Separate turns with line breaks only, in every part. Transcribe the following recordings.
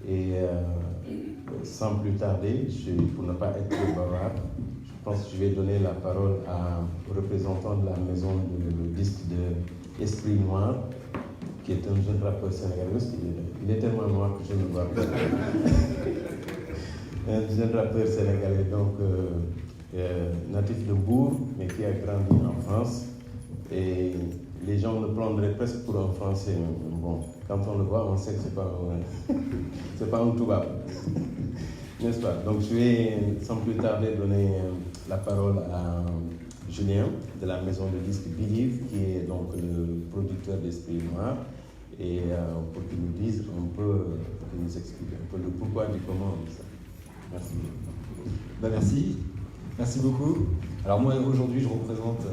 Et sans plus tarder, pour ne pas être trop bavard, je pense que je vais donner la parole au représentant de la maison de disque de Esprit Noir, qui est un jeune rappeur sénégalais. Il est tellement noir que je ne le vois pas. Un jeune rappeur sénégalais, donc natif de Bourg, mais qui a grandi en France. Et les gens le prendraient presque pour un Français. Bon, quand on le voit, on sait que c'est pas un Toubab. N'est-ce pas? Donc je vais sans plus tarder donner la parole à Julien de la maison de disques Believe, qui est donc le producteur d'Esprit Noir, et pour qu'il nous dise un peu, qu'il nous explique un peu le pourquoi du comment de ça. Merci.
Merci. Merci beaucoup. Alors moi aujourd'hui je représente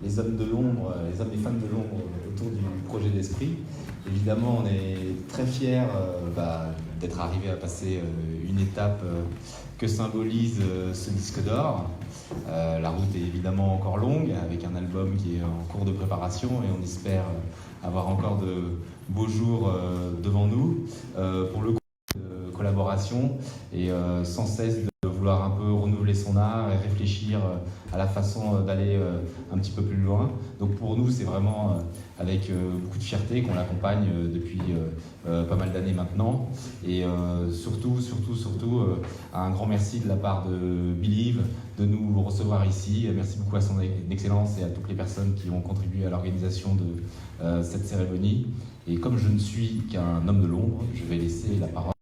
les hommes de l'ombre, les hommes et femmes de l'ombre autour du projet d'Esprit. Évidemment on est très fiers d'être arrivé à passer une étape que symbolise ce disque d'or. La route est évidemment encore longue, avec un album qui est en cours de préparation et on espère avoir encore de beaux jours devant nous pour le coup de collaboration et sans cesse de vouloir un peu renouveler son art et réfléchir à la façon d'aller un petit peu plus loin. Donc pour nous, c'est vraiment avec beaucoup de fierté qu'on l'accompagne depuis pas mal d'années maintenant. Et surtout, un grand merci de la part de Believe de nous recevoir ici. Merci beaucoup à son excellence et à toutes les personnes qui ont contribué à l'organisation de cette cérémonie. Et comme je ne suis qu'un homme de l'ombre, je vais laisser la parole.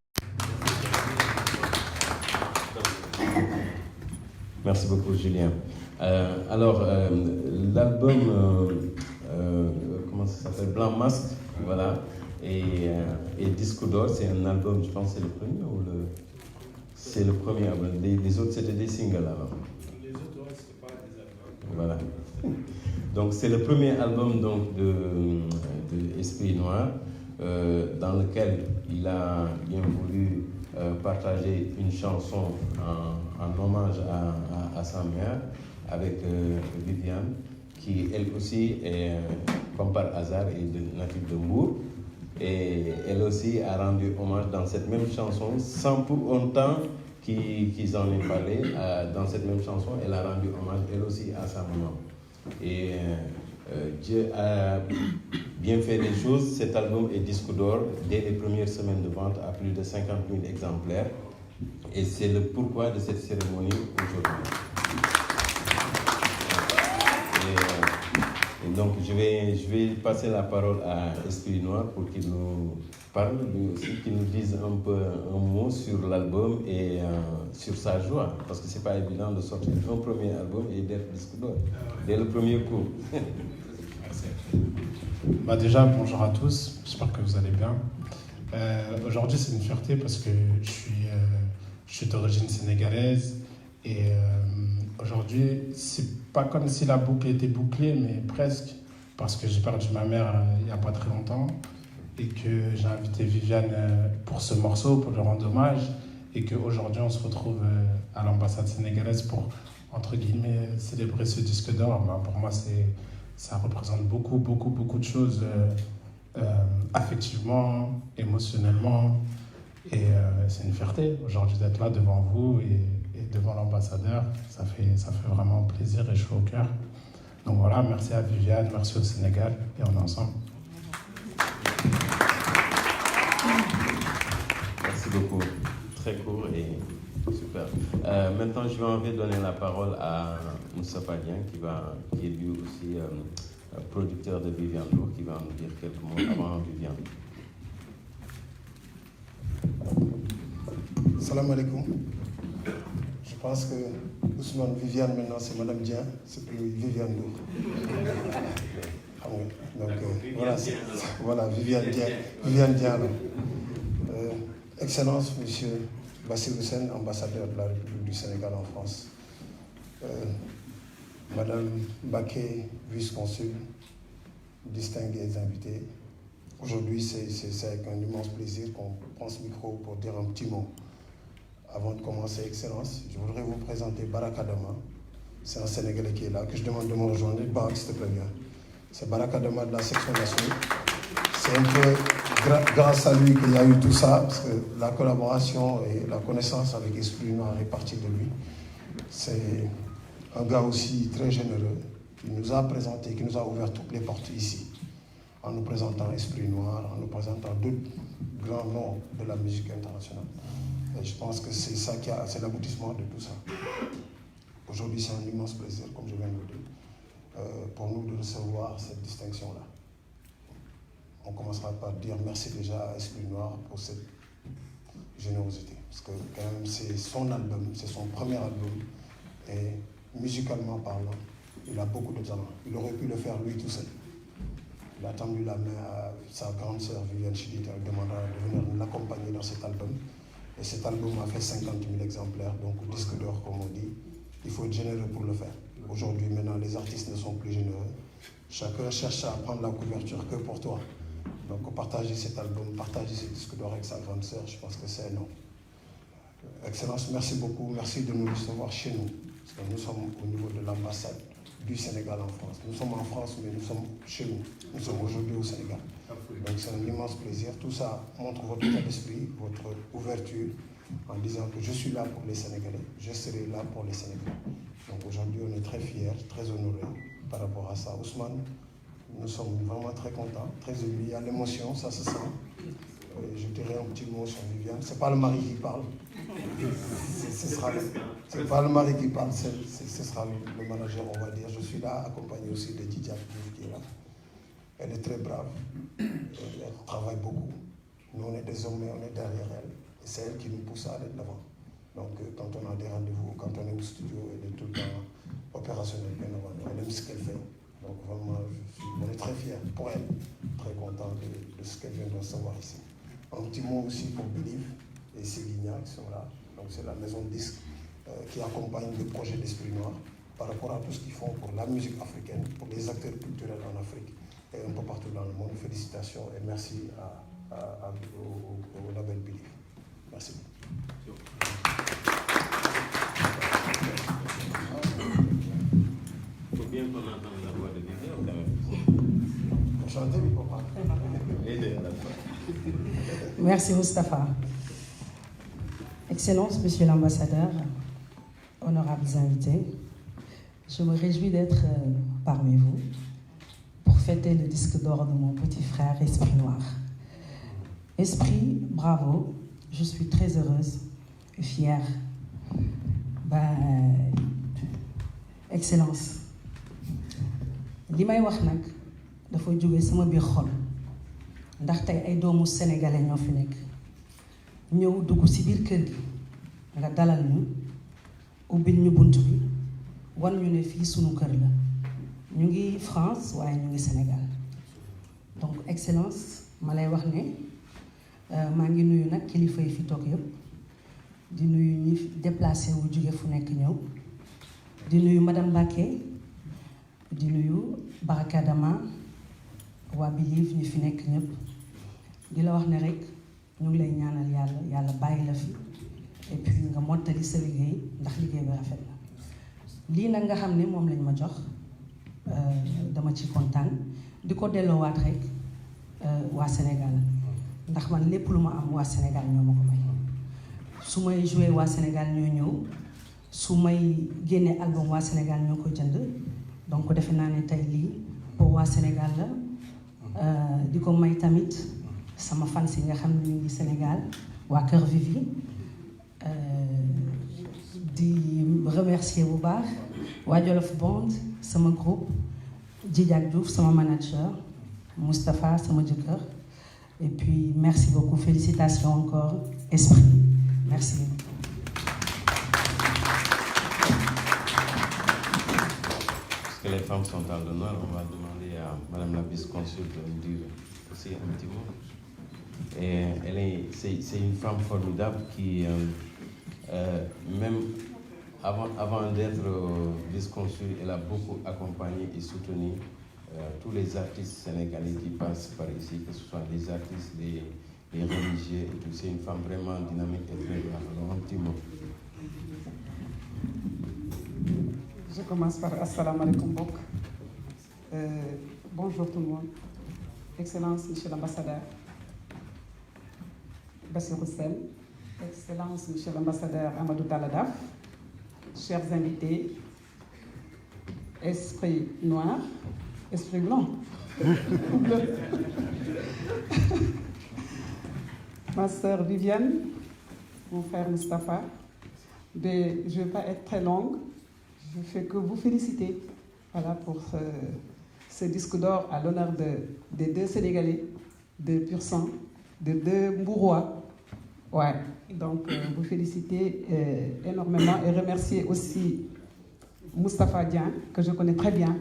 Merci beaucoup, Julien. L'album, comment ça s'appelle, Blanc Masque, voilà, et Disque d'Or, c'est un album, je pense que c'est le premier ou c'est le premier album. Les autres, c'était des singles alors.
Les autres, ouais, c'était pas des albums.
Voilà. Donc, c'est le premier album donc, de Esprit Noir, dans lequel il a bien voulu partager une chanson en hommage à sa mère avec Viviane, qui elle aussi est, comme par hasard, est native de Mbour. Et elle aussi a rendu hommage dans cette même chanson, sans pour autant qu'ils en aient parlé. Dans cette même chanson, elle a rendu hommage elle aussi à sa maman. Et Dieu a bien fait les choses. Cet album est disque d'or dès les premières semaines de vente à plus de 50 000 exemplaires. Et c'est le pourquoi de cette cérémonie aujourd'hui. Et donc je vais passer la parole à Esprit Noir pour qu'il nous parle, lui aussi, qu'il nous dise un peu un mot sur l'album et sur sa joie. Parce que c'est pas évident de sortir un premier album et d'être disque d'or dès le premier coup.
Déjà, bonjour à tous, j'espère que vous allez bien. Aujourd'hui, c'est une fierté parce que je suis d'origine sénégalaise et aujourd'hui, c'est pas comme si la boucle était bouclée, mais presque, parce que j'ai perdu ma mère il n'y a pas très longtemps et que j'ai invité Viviane pour ce morceau, pour lui rendre hommage, et qu'aujourd'hui, on se retrouve à l'ambassade sénégalaise pour, entre guillemets, célébrer ce disque d'or. Pour moi, ça représente beaucoup de choses affectivement, émotionnellement. Et c'est une fierté aujourd'hui d'être là devant vous et devant l'ambassadeur. Ça fait vraiment plaisir et chaud au cœur. Donc voilà, merci à Viviane, merci au Sénégal et on est ensemble.
Merci beaucoup. Très court et super. Maintenant, je vais envie de donner la parole à Moussa Padien, qui est lui aussi producteur de Viviane Lourd, qui va nous dire quelques mots avant Viviane.
Salam alaikum. Je pense que Ousmane Viviane maintenant c'est Madame Dia, c'est plus Viviane Lourd. Ah oui. Donc voilà, Viviane Dia. Excellence, Monsieur Bassirou Sène, ambassadeur de la République du Sénégal en France. Madame Baké, vice-consul, distingués invités. Aujourd'hui, c'est avec un immense plaisir qu'on prend ce micro pour dire un petit mot. Avant de commencer, Excellence, je voudrais vous présenter Baraka Dama. C'est un Sénégalais qui est là, que je demande de me rejoindre. Barak, s'il te plaît bien. C'est Baraka Dama de la section nationale. c'est un peu grâce à lui qu'il y a eu tout ça, parce que la collaboration et la connaissance avec Esprit Noir est partie de lui. C'est un gars aussi très généreux qui nous a présenté, qui nous a ouvert toutes les portes ici, en nous présentant Esprit Noir, en nous présentant d'autres grands noms de la musique internationale. Et je pense que c'est ça c'est l'aboutissement de tout ça. Aujourd'hui, c'est un immense plaisir, comme je viens de le dire, pour nous de recevoir cette distinction-là. On commencera par dire merci déjà à Esprit Noir pour cette générosité. Parce que quand même, c'est son album, c'est son premier album. Et musicalement parlant, il a beaucoup de talent. Il aurait pu le faire lui tout seul. Il a tendu la main à sa grande sœur Viviane Chidid en lui demandant de venir l'accompagner dans cet album. Et cet album a fait 50 000 exemplaires, donc disque d'or comme on dit. Il faut être généreux pour le faire. Aujourd'hui, maintenant, les artistes ne sont plus généreux. Chacun cherche à prendre la couverture que pour toi. Donc partager cet album, partager ce disque d'or avec sa grande sœur, je pense que c'est énorme. Excellence, merci beaucoup. Merci de nous recevoir chez nous. Parce que nous sommes au niveau de l'ambassade du Sénégal en France. Nous sommes en France, mais nous sommes chez nous. Nous sommes aujourd'hui au Sénégal. Donc c'est un immense plaisir. Tout ça montre votre état d'esprit, votre ouverture, en disant que je suis là pour les Sénégalais, je serai là pour les Sénégalais. Donc aujourd'hui, on est très fiers, très honorés par rapport à ça. Ousmane, nous sommes vraiment très contents, très émus. Il y a l'émotion, ça se sent. Je dirais un petit mot sur Viviane. Ce n'est pas le mari qui parle. C'est pas le mari qui parle, ce sera le manager, on va dire. Je suis là, accompagné aussi de Didier qui est là. Elle est très brave, elle travaille beaucoup. Nous, on est des hommes, mais on est derrière elle. Et c'est elle qui nous pousse à aller de l'avant. Donc, quand on a des rendez-vous, quand on est au studio, elle est tout le temps opérationnelle, bien avant. Elle aime ce qu'elle fait. Donc, vraiment, on est très fiers pour elle, très content de ce qu'elle vient de recevoir ici. Un petit mot aussi pour Believe et Séguigna qui sont là. Donc, c'est la maison de disques qui accompagne le projet d'Esprit Noir par rapport à tout ce qu'ils font pour la musique africaine, pour les acteurs culturels en Afrique et un peu partout dans le monde. Félicitations et merci au label Believe. Merci.
Il faut bien qu'on entende la voix de Viviane quand même.
Pour chanter, mais pas.
Merci Moustapha. Excellence, Monsieur l'ambassadeur, honorables invités, je me réjouis d'être parmi vous pour fêter le disque d'or de mon petit frère Esprit Noir. Esprit, bravo, je suis très heureuse et fière. Excellence. li may wax nag dafa jóge sama biir xol ndax tey ay doomu sénégalais ñoo fi nekk ñëw dugg ci biir kër gi nga dalal ñu ubbil ñu bunt bi wan ñu ne fii sunu kër la ñu ngi France waaye ñu ngi Sénégal donc excellence ma lay wax ne maa ngi nuyu nag kilifa yi fi toog yëpp di nuyu ñi déplacé wu jóge fu nekk ñëw di nuyu madame Baké di nuyu Baraka Dama waa Believe ñi fi nekk ñëpp di la wax ne rek ñu ngi lay ñaanal yàlla bàyyi la fi et puis nga mottali sa liggéey ndax liggéey bi rafet na lii nag nga xam ne moom lañ ma jox dama ci kontaan di ko delloowaat rek waa Sénégal ndax man lépp lu ma am waa Sénégal ñoo ma ko may su may joué waa Sénégal ñoo ñëw su may génnee album waa Sénégal ñoo ko jënd donc defe naa ne tey lii pour waa Sénégal la di ko may tamit sama fans yi nga xam ne ñu ngi Sénégal waa Kër Vivi di remercier bu baax waa Jolof Band sama groupe Djidiack Diouf sama manager Moustapha sama jëkkër et puis merci beaucoup félicitations encore Esprit merci.
Puisque les femmes sont dans l'honneur, on va demander à Madame la vice-consul de nous dire aussi un petit mot. Et c'est une femme formidable qui, même avant d'être vice-consul, elle a beaucoup accompagné et soutenu tous les artistes sénégalais qui passent par ici, que ce soit les artistes, les religieux et tout. C'est une femme vraiment dynamique et très grave. Alors un petit mot.
Je commence par Assalamu alaikum Bok. Bonjour tout le monde. Excellence, Monsieur l'ambassadeur Bassirou Sène, Excellence, Monsieur l'ambassadeur Amadou Taladaf, chers invités, esprit noir, esprit blanc, ma sœur Viviane, mon frère Mustapha. Je ne vais pas être très longue, je ne fais que vous féliciter pour ce disque d'or à l'honneur des deux Sénégalais, de pur sang, de deux Mbourois. Ouais. Donc, vous féliciter énormément et remercier aussi Moustapha Dian, que je connais très bien,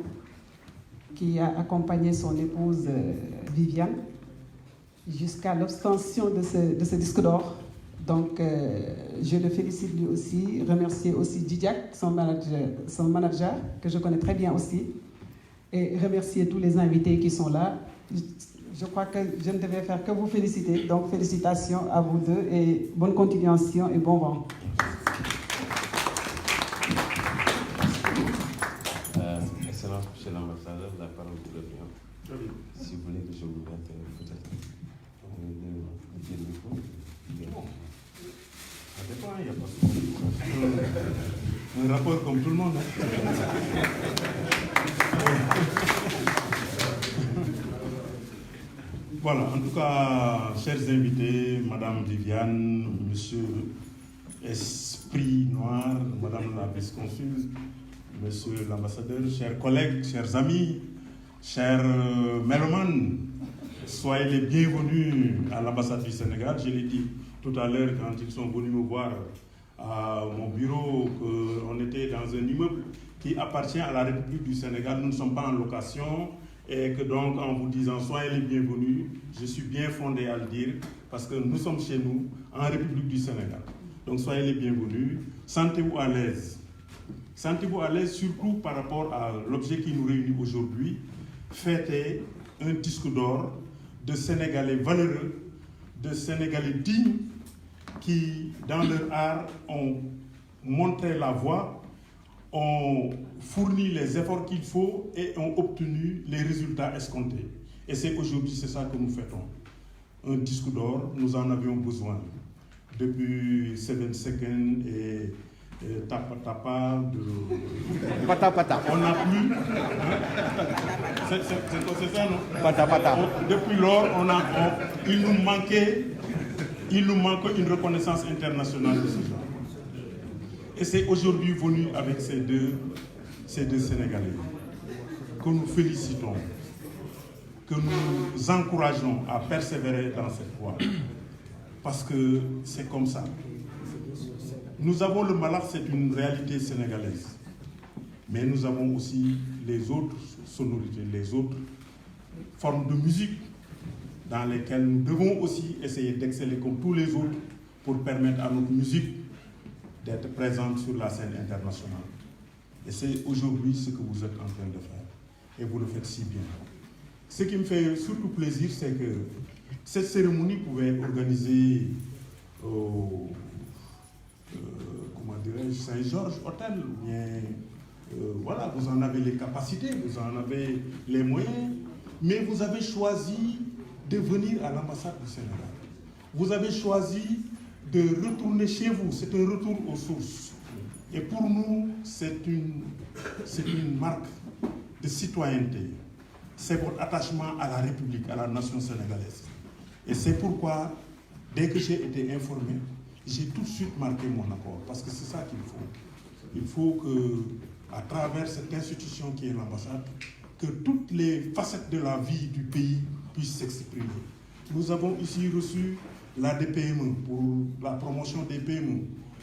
qui a accompagné son épouse Viviane jusqu'à l'obtention de ce disque d'or. Donc, je le félicite lui aussi. Remercier aussi Djidiack, son manager, que je connais très bien aussi. Et remercier tous les invités qui sont là. Je crois que je ne devais faire que vous féliciter. Donc, félicitations à vous deux et bonne continuation et bon vent.
Excellence, Monsieur l'ambassadeur, la parole vous revient. Si vous voulez que je vous mette peut-être le micro. Ça dépend, il n'y a pas de un rapport comme tout le monde.
Voilà, en tout cas, chers invités, Madame Viviane, Monsieur Esprit Noir, Madame la vice-consul, Monsieur l'ambassadeur, chers collègues, chers amis, chers mélomanes, soyez les bienvenus à l'ambassade du Sénégal. Je l'ai dit tout à l'heure quand ils sont venus me voir à mon bureau qu'on était dans un immeuble qui appartient à la République du Sénégal. Nous ne sommes pas en location et que donc en vous disant soyez les bienvenus, je suis bien fondé à le dire parce que nous sommes chez nous en République du Sénégal. Donc soyez les bienvenus, sentez-vous à l'aise. Sentez-vous à l'aise surtout par rapport à l'objet qui nous réunit aujourd'hui, fêter un disque d'or de Sénégalais valeureux, de Sénégalais dignes qui, dans leur art, ont montré la voie, ont fourni les efforts qu'il faut et ont obtenu les résultats escomptés. Et c'est aujourd'hui, c'est ça que nous fêtons. Un disque d'or, nous en avions besoin. Depuis 7 Seconds et Tapa Tapa,
Pata Pata.
on n'a plus. C'est ça, non?
Pata Pata.
Depuis lors, il nous manque une reconnaissance internationale de ce genre. Et c'est aujourd'hui venu avec ces deux Sénégalais que nous félicitons, que nous encourageons à persévérer dans cette voie. Parce que c'est comme ça. Nous avons le malheur, c'est une réalité sénégalaise. Mais nous avons aussi les autres sonorités, les autres formes de musique dans lesquelles nous devons aussi essayer d'exceller comme tous les autres pour permettre à notre musique d'être présente sur la scène internationale. Et c'est aujourd'hui ce que vous êtes en train de faire. Et vous le faites si bien. Ce qui me fait surtout plaisir, c'est que cette cérémonie pouvait être organisée au Saint-Georges Hôtel. Voilà, vous en avez les capacités, vous en avez les moyens, mais vous avez choisi de venir à l'ambassade du Sénégal. Vous avez choisi de retourner chez vous. C'est un retour aux sources. Et pour nous, c'est une marque de citoyenneté. C'est votre attachement à la République, à la nation sénégalaise. Et c'est pourquoi, dès que j'ai été informé, j'ai tout de suite marqué mon accord. Parce que c'est ça qu'il faut. Il faut que, à travers cette institution qui est l'ambassade, que toutes les facettes de la vie du pays puissent s'exprimer. Nous avons ici reçu la DPME pour la promotion des PME.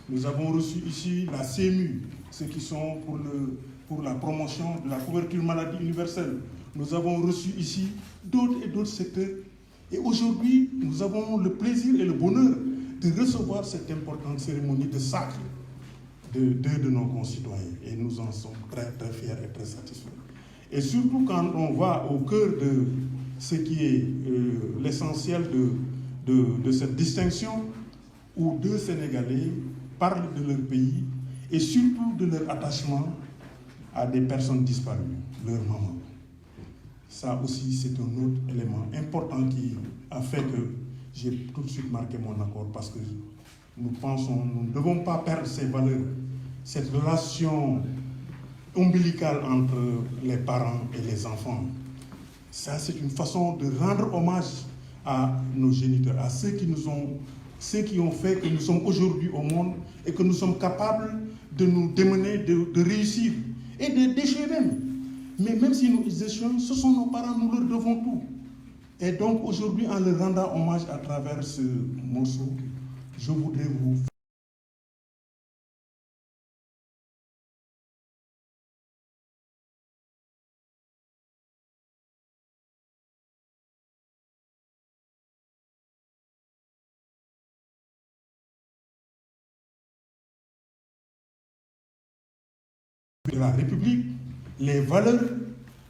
Nous avons reçu ici la CMU, ceux qui sont pour la promotion de la couverture maladie universelle. Nous avons reçu ici d'autres et d'autres secteurs. Et aujourd'hui, nous avons le plaisir et le bonheur de recevoir cette importante cérémonie de sacre de deux de nos concitoyens. Et nous en sommes très, très fiers et très satisfaits. Et surtout quand on va au cœur de ce qui est l'essentiel de cette distinction, où deux Sénégalais parlent de leur pays et surtout de leur attachement à des personnes disparues, leur maman. Ça aussi, c'est un autre élément important qui a fait que j'ai tout de suite marqué mon accord parce que nous ne devons pas perdre ces valeurs, cette relation ombilicale entre les parents et les enfants. Ça, c'est une façon de rendre hommage à nos géniteurs, à ceux qui ont fait que nous sommes aujourd'hui au monde et que nous sommes capables de nous démener, de réussir et d'échouer même. Mais même si nous échouons, ce sont nos parents, nous leur devons tout. Et donc aujourd'hui, en leur rendant hommage à travers ce morceau, je voudrais vous de la République, les valeurs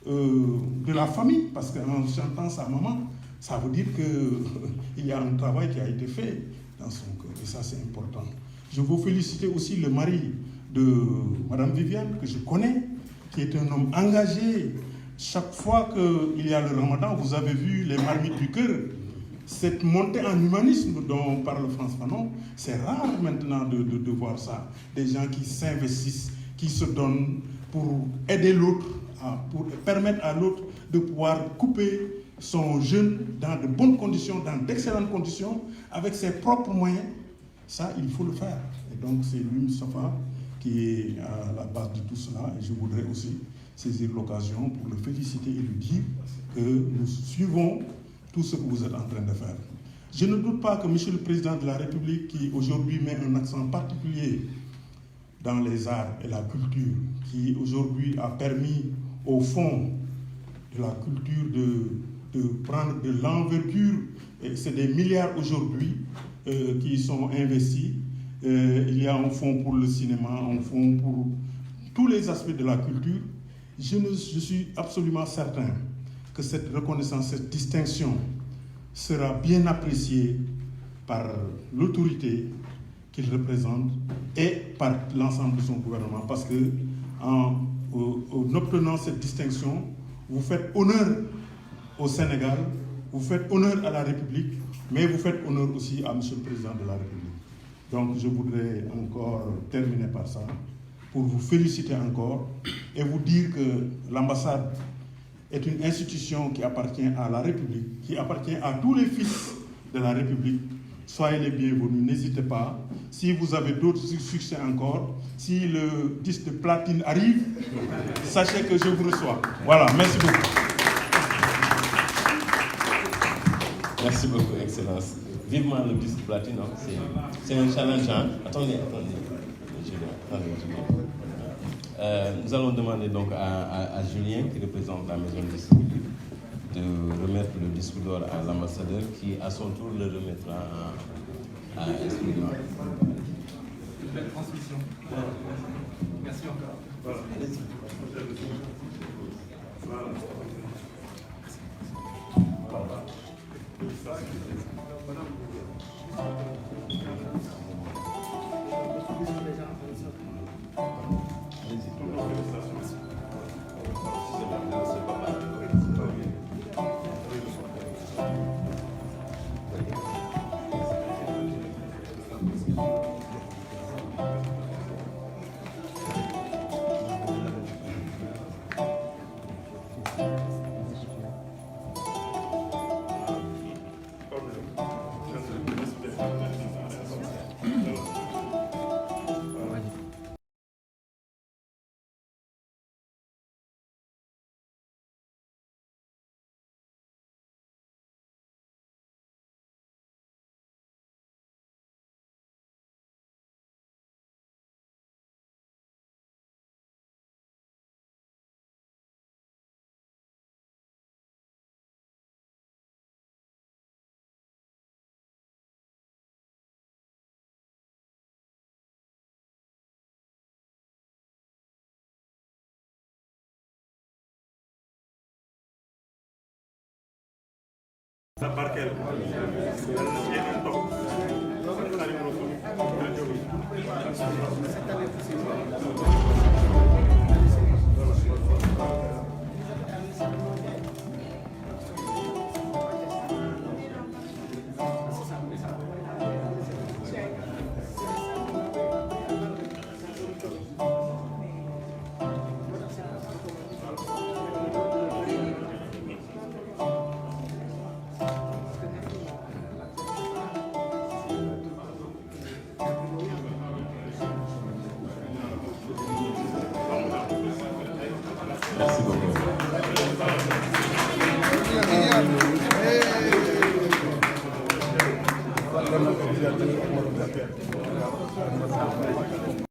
de la famille, parce qu'en chantant sa maman, ça veut dire qu'il y a un travail qui a été fait dans son cœur, et ça c'est important. Je veux féliciter aussi le mari de Madame Viviane, que je connais, qui est un homme engagé. Chaque fois qu'il y a le Ramadan, vous avez vu les marmites du cœur, cette montée en humanisme dont parle Frantz Fanon, c'est rare maintenant de voir ça. Des gens qui s'investissent, qui se donnent pour aider l'autre, pour permettre à l'autre de pouvoir couper son jeûne dans de bonnes conditions, dans d'excellentes conditions, avec ses propres moyens. Ça, il faut le faire. Et donc, c'est lui, Moustapha, qui est à la base de tout cela. Et je voudrais aussi saisir l'occasion pour le féliciter et lui dire que nous suivons tout ce que vous êtes en train de faire. Je ne doute pas que M. le Président de la République, qui aujourd'hui met un accent particulier dans les arts et la culture, qui aujourd'hui a permis au fond de la culture de prendre de l'envergure, et c'est des milliards aujourd'hui qui sont investis. Il y a un fonds pour le cinéma, un fonds pour tous les aspects de la culture. Je suis absolument certain que cette reconnaissance, cette distinction sera bien appréciée par l'autorité qu'il représente et par l'ensemble de son gouvernement, parce que en obtenant cette distinction, vous faites honneur au Sénégal, vous faites honneur à la République, mais vous faites honneur aussi à M. le Président de la République. Donc je voudrais encore terminer par ça, pour vous féliciter encore et vous dire que l'ambassade est une institution qui appartient à la République, qui appartient à tous les fils de la République. Soyez les bienvenus, n'hésitez pas. Si vous avez d'autres succès encore, si le disque de platine arrive, sachez que je vous reçois. Voilà, merci beaucoup.
Merci beaucoup, Excellence. Vivement le disque platine, hein. C'est un challenge. Hein. Attendez. Nous allons demander donc à Julien, qui représente la maison de disque, de remettre le disque d'or à l'ambassadeur, qui à son tour le remettra à Esprit Noir.
Belle transmission. Merci encore.
Voilà. Par quel